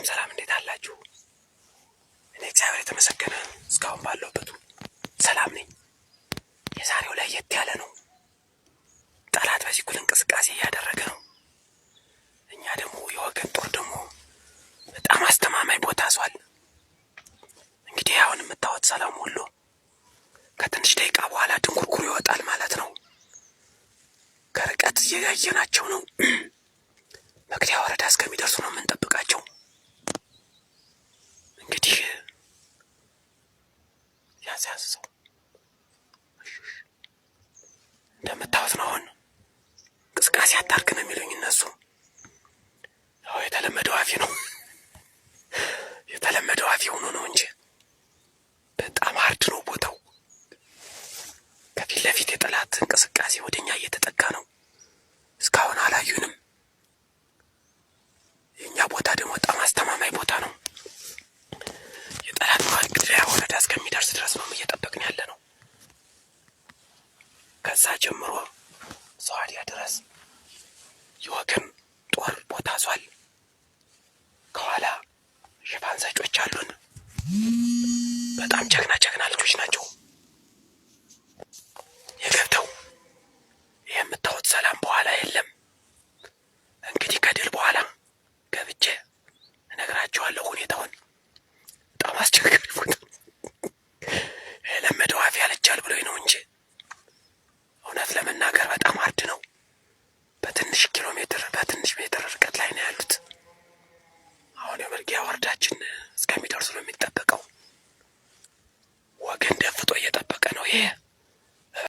ሰላም እንዴት አላችሁ? እኔ እግዚአብሔር የተመሰገነ እስካሁን ባለሁበት ሰላም ነኝ። የዛሬው ለየት ያለ ነው። ጠላት በዚህ ኩል እንቅስቃሴ እያደረገ ነው። እኛ ደግሞ የወገን ጦር ደግሞ በጣም አስተማማኝ ቦታ ይዟል። እንግዲህ አሁን የምታዩት ሰላም ሁሉ ከትንሽ ደቂቃ በኋላ ድንጉርጉር ይወጣል ማለት ነው። ከርቀት እያየናቸው ነው። መግዲያ ወረዳ እስከሚደርሱ ነው የምንጠብቃቸው። እንግዲህ ያዛዝው እንደምታዩት ነው። አሁን እንቅስቃሴ አታርግ ነው የሚሉኝ እነሱ። ያው የተለመደው አፊ ነው የተለመደው አፊ ሆኖ ነው እንጂ በጣም ሃርድ ነው ቦታው። ከፊት ለፊት የጠላት እንቅስቃሴ ወደኛ እየተጠጋ ነው። እስካሁን አላዩንም። የኛ ቦታ ደግሞ በጣም አስተማማኝ ቦታ ነው። የጠላት መግደያ ወረዳ እስከሚደርስ ድረስ ነው እየጠበቅን ያለ ነው። ከዛ ጀምሮ ሰዋዲያ ድረስ የወገን ጦር ቦታ ይዟል። ከኋላ ሽፋን ሰጮች አሉን። በጣም ጀግና ልጆች ናቸው። የገብተው የምታዩት ሰላም